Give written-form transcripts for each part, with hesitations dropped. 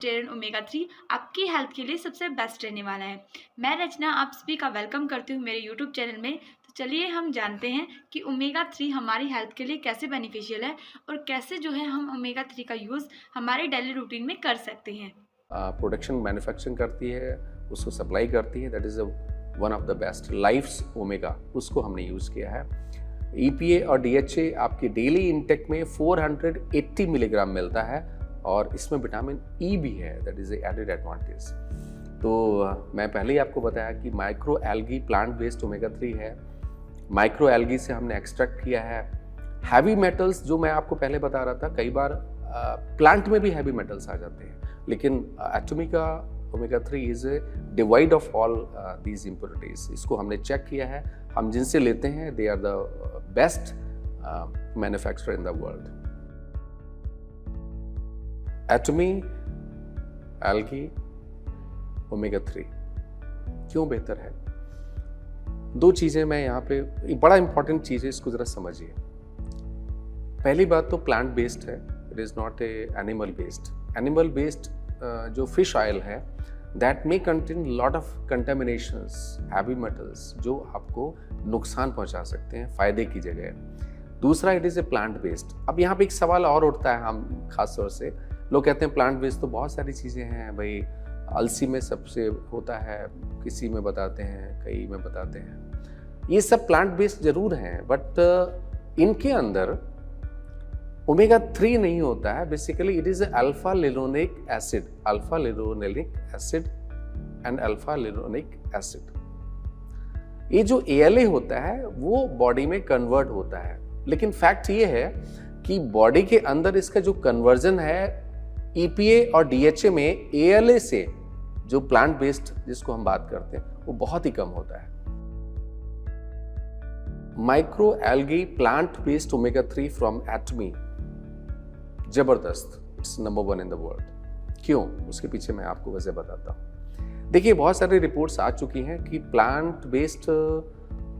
Vegetarian omega 3 आपकी health के लिए सबसे बेस्ट रहने वाला है। मैं रचना आप सभी का वेलकम करती हूँ मेरे यूट्यूब चैनल में। तो चलिए हम जानते हैं कि ओमेगा 3 हमारी हेल्थ के लिए कैसे बेनिफिशियल है और कैसे जो है हम ओमेगा 3 का यूज़ हमारे डेली रूटीन में कर सकते हैं। प्रोडक्शन मैन्युफैक्चरिंग करती है, उसको सप्लाई करती है। That is one of the best Life's omega, उसको हमने यूज़ किया है। EPA और DHA आपके डेली इंटेक में 480 मिलीग्राम मिलता है और इसमें विटामिन E भी है। That is added advantage. तो मैं पहले ही आपको बताया कि micro algae plant based omega 3 है। माइक्रो एल्गी से हमने एक्सट्रैक्ट किया है। हैवी मेटल्स जो मैं आपको पहले बता रहा था, कई बार प्लांट में भी हैवी मेटल्स आ जाते हैं, लेकिन एटॉमिका omega 3 is devoid of all these impurities. इसको हमने चेक किया है। हम जिनसे लेते हैं they are the best manufacturer in the world. Atomy algae omega 3 क्यों बेहतर है? दो चीजें मैं यहाँ पे, बड़ा इंपॉर्टेंट चीज है, इसको जरा समझिए। पहली बात तो प्लांट बेस्ड है, it is not a animal based. Animal based जो फिश ऑयल है that may contain lot of contaminations, heavy metals जो आपको नुकसान पहुंचा सकते हैं फायदे की जगह। दूसरा, it is a plant based. अब यहाँ पे एक सवाल और उठता है, हम खास तौर से लोग कहते हैं प्लांट बेस्ड तो बहुत सारी चीजें हैं भाई, अलसी में सबसे होता है, किसी में बताते हैं, कई में बताते हैं। ये सब प्लांट बेस्ड जरूर हैं, बट इनके अंदर ओमेगा 3 नहीं होता है। Basically it is alpha linolenic acid, alpha linolenic acid and alpha linolenic acid. ये जो ALA होता है वो बॉडी में कन्वर्ट होता है, लेकिन फैक्ट ये है कि बॉडी के अंदर इसका जो कन्वर्जन है EPA और DHA में ALA से, जो प्लांट बेस्ड जिसको हम बात करते हैं, वो बहुत ही कम होता है। Micro algae plant based omega 3 from Atomy, जबरदस्त, it's number 1 in the world. क्यों? उसके पीछे मैं आपको वजह बताता हूँ। देखिए, बहुत सारी रिपोर्ट्स आ चुकी हैं कि प्लांट बेस्ड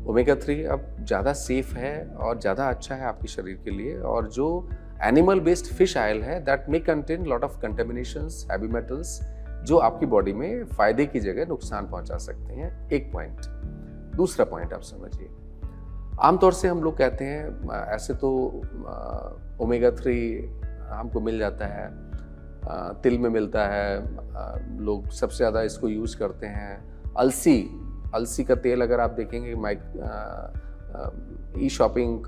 ओमेगा 3 अब ज़्यादा सेफ है और ज़्यादा अच्छा है आपके शरीर के लिए, और जो एनिमल बेस्ड फिश ऑयल है that may contain lot of contaminations, heavy metals जो आपकी बॉडी में फायदे की जगह नुकसान पहुंचा सकते हैं। एक पॉइंट। दूसरा पॉइंट आप समझिए, आमतौर से हम लोग कहते हैं ऐसे तो ओमेगा 3 हमको मिल जाता है, तिल में मिलता है, लोग सबसे ज़्यादा इसको यूज़ करते हैं। अलसी का तेल अगर आप देखेंगे ई शॉपिंग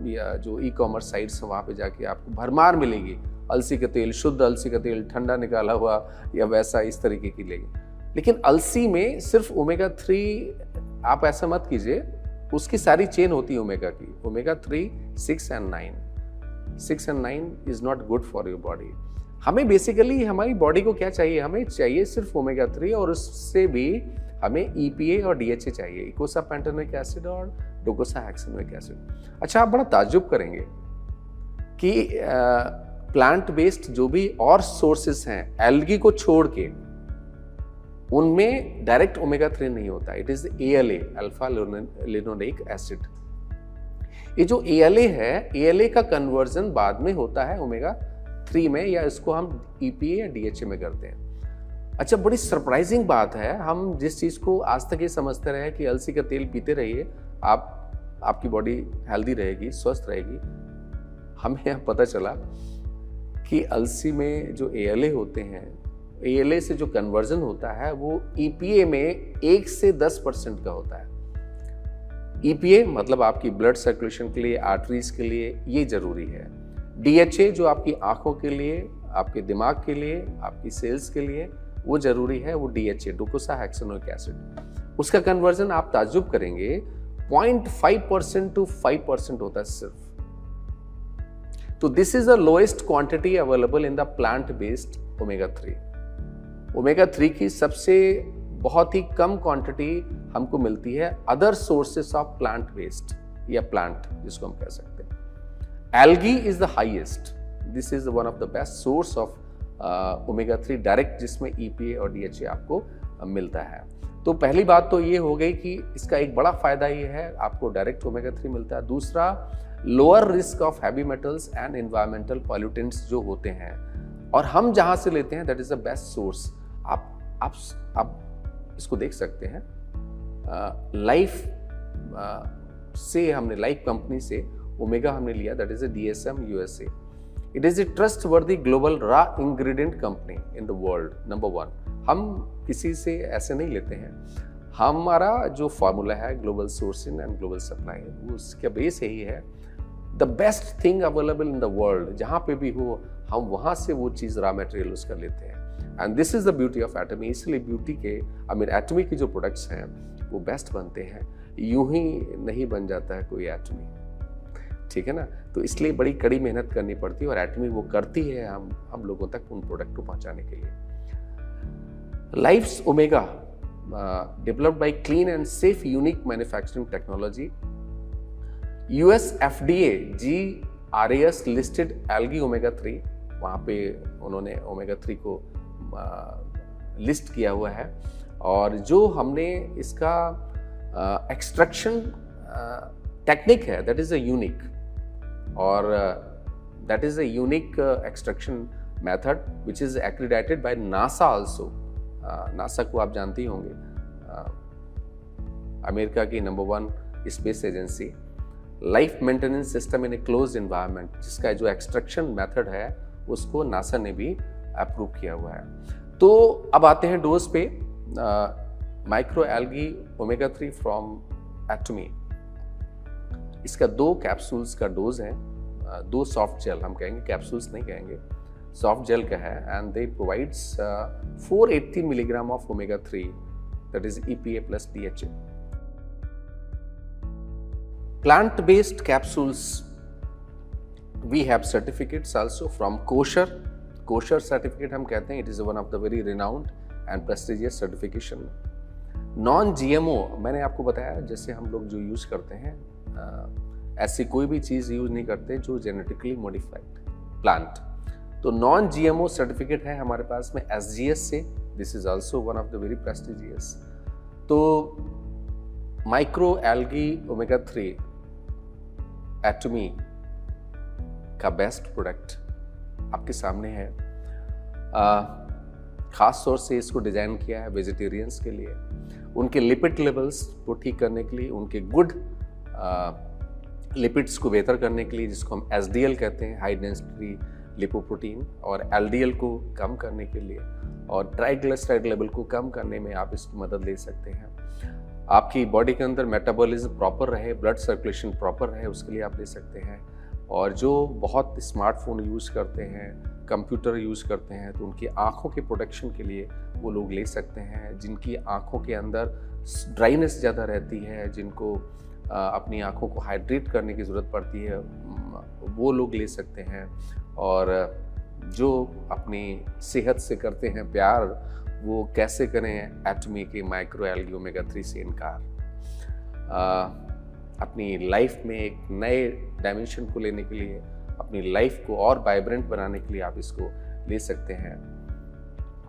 या जो E-कॉमर्स साइट्स हैं वहाँ पे जाके आपको भरमार मिलेगी अलसी का तेल, शुद्ध अलसी का तेल, ठंडा निकाला हुआ या वैसा इस तरीके की लेंगे। लेकिन अलसी में सिर्फ ओमेगा 3, आप ऐसा मत कीजिए, उसकी सारी चेन होती है ओमेगा की। Omega 3, 6 and 9 is not good for your body. हमें बेसिकली हमारी बॉडी को क्या चाहिए? हमें चाहिए सिर्फ ओमेगा 3, और उससे भी हमें EPA और DHA चाहिए, इकोसापेंटेनोइक एसिड और डोकोसाहेक्सेनोइक एसिड। अच्छा, आप बड़ा ताज्जुब करेंगे कि प्लांट बेस्ड जो भी और सोर्सेस हैं एल्गी को छोड़ के, उनमें डायरेक्ट ओमेगा 3 नहीं होता। It is ALA, alpha linolenic acid. ये जो ALA है, ALA का कन्वर्जन बाद में होता है ओमेगा 3 में, या इसको हम EPA या DHA में करते हैं। अच्छा, बड़ी सरप्राइजिंग बात है, हम जिस चीज़ को आज तक ये समझते रहे कि अलसी का तेल पीते रहिए, आपकी बॉडी हेल्दी रहेगी, स्वस्थ रहेगी, हमें यहाँ पता चला कि अलसी में जो ALA होते हैं, ALA से जो कन्वर्जन होता है वो EPA में 1 से 10% का होता है। EPA मतलब आपकी ब्लड सर्कुलेशन के लिए, आर्टरीज के लिए ये जरूरी है। DHA जो आपकी आंखों के लिए, आपके दिमाग के लिए, आपकी सेल्स के लिए वो जरूरी है, वो DHA, डोकोसाहेक्सेनोइक एसिड। उसका कन्वर्जन आप ताज्जुब करेंगे 0.5% टू 5% होता है सिर्फ। तो this is the lowest quantity available in the plant based omega 3। Omega 3 की सबसे बहुत ही कम क्वांटिटी हमको मिलती है other sources of plant waste या प्लांट जिसको हम कह सकते हैं। Algae is the highest, this is one of the best source of omega 3 direct, जिसमें EPA और DHA आपको मिलता है। तो पहली बात तो ये हो गई कि इसका एक बड़ा फायदा ये है, आपको डायरेक्ट ओमेगा 3 मिलता है। दूसरा, lower risk of heavy metals and environmental pollutants जो होते हैं और हम जहां से लेते हैं that is the best source. आप इसको देख सकते हैं, लाइफ से हमने, लाइफ कंपनी से ओमेगा हमने लिया, that is a DSM USA। It is a trustworthy global raw ingredient company in the world, number 1। हम किसी से ऐसे नहीं लेते हैं, हमारा जो फॉर्मूला है global sourcing and global supply, वो उसका बेस यही है, the best thing available in the world, जहाँ पे भी हो हम वहाँ से वो चीज़ रॉ मटेरियल उसका लेते हैं। And this is the beauty of Atomy. इसलिए ब्यूटी के एटमी के जो प्रोडक्ट्स हैं वो बेस्ट बनते हैं, यूं ही नहीं बन जाता है कोई एटमी, ठीक है ना। तो इसलिए बड़ी कड़ी मेहनत करनी पड़ती है और एटमी वो करती है हम लोगों तक उन प्रोडक्ट को पहुंचाने के लिए। Life's omega developed by clean and safe unique manufacturing technology, US FDA GRAS listed algae omega 3, वहाँ पे उन्होंने ओमेगा 3 को लिस्ट किया हुआ है। और जो हमने इसका एक्सट्रैक्शन टेक्निक है दैट इज अ यूनिक, और that is a unique extraction method which is accredited by NASA also. NASA को आप जानते ही होंगे, अमेरिका की number 1 space agency. Life maintenance system in a closed environment, जिसका जो एक्सट्रैक्शन मेथड है उसको नासा ने भी अप्रूव किया हुआ है। तो अब आते हैं डोज पे। माइक्रो एल्गी ओमेगा 3 फ्रॉम एटमी, इसका 2 कैप्सूल्स का डोज है, 2 सॉफ्ट जेल हम कहेंगे, कैप्सूल्स नहीं कहेंगे, सॉफ्ट जेल का है। And they provides 480 milligram of omega 3, that is EPA plus DHA। Plant based capsules, we have certificates also from kosher certificate हम कहते हैं, it is one of the very renowned and prestigious certification। Non GMO मैंने आपको बताया, जैसे हम लोग जो यूज करते हैं ऐसी कोई भी चीज़ यूज नहीं करते जो जेनेटिकली मॉडिफाइड प्लांट। तो नॉन GMO सर्टिफिकेट है हमारे पास में SGS से, this is also one of the very prestigious. तो माइक्रो एल्गी ओमेगा 3 एटमी का बेस्ट प्रोडक्ट आपके सामने है। खास तौर से इसको डिजाइन किया है वेजिटेरियंस के लिए, उनके लिपिड लेवल्स को ठीक करने के लिए, उनके गुड लिपिड्स को बेहतर करने के लिए, जिसको हम SDL कहते हैं, हाई डेंसिटी लिपोप्रोटीन, और LDL को कम करने के लिए, और ट्राइग्लिसराइड लेवल को कम करने में आप इसकी मदद ले सकते हैं। आपकी बॉडी के अंदर मेटाबॉलिज्म प्रॉपर रहे, ब्लड सर्कुलेशन प्रॉपर रहे, उसके लिए आप ले सकते हैं। और जो बहुत स्मार्टफोन यूज़ करते हैं, कंप्यूटर यूज़ करते हैं, तो उनकी आँखों के प्रोटेक्शन के लिए वो लोग ले सकते हैं। जिनकी आँखों के अंदर ड्राइनेस ज़्यादा रहती है, जिनको अपनी आँखों को हाइड्रेट करने की ज़रूरत पड़ती है, वो लोग ले सकते हैं। और जो अपनी सेहत से करते हैं प्यार, वो कैसे करें एटमी के माइक्रो एल्गी ओमेगा 3 से इनकार। अपनी लाइफ में एक नए डायमेंशन को लेने के लिए, अपनी लाइफ को और वाइब्रेंट बनाने के लिए आप इसको ले सकते हैं।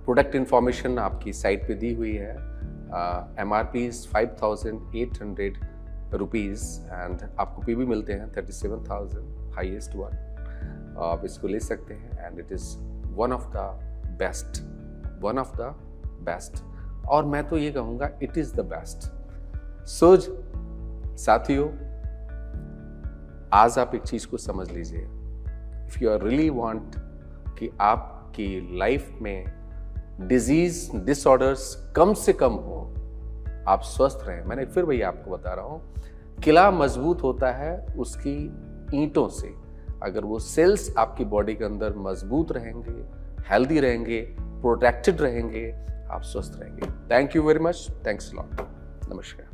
प्रोडक्ट इंफॉर्मेशन आपकी साइट पे दी हुई है। MRP 5,800 रुपीज़ एंड आपको PB मिलते हैं 37,000, हाईएस्ट वन। आप इसको ले सकते हैं and it is one of the best. और मैं तो ये कहूँगा इट इज़ द बेस्ट। सोज साथियों, आज आप एक चीज़ को समझ लीजिए, if you are really want कि आपकी लाइफ में डिजीज डिसऑर्डर्स कम से कम हो, आप स्वस्थ रहें। मैंने फिर वही आपको बता रहा हूँ, किला मजबूत होता है उसकी ईंटों से। अगर वो सेल्स आपकी बॉडी के अंदर मजबूत रहेंगे, हेल्दी रहेंगे, प्रोटेक्टेड रहेंगे, आप स्वस्थ रहेंगे। Thank you very much, thanks lot, नमस्कार।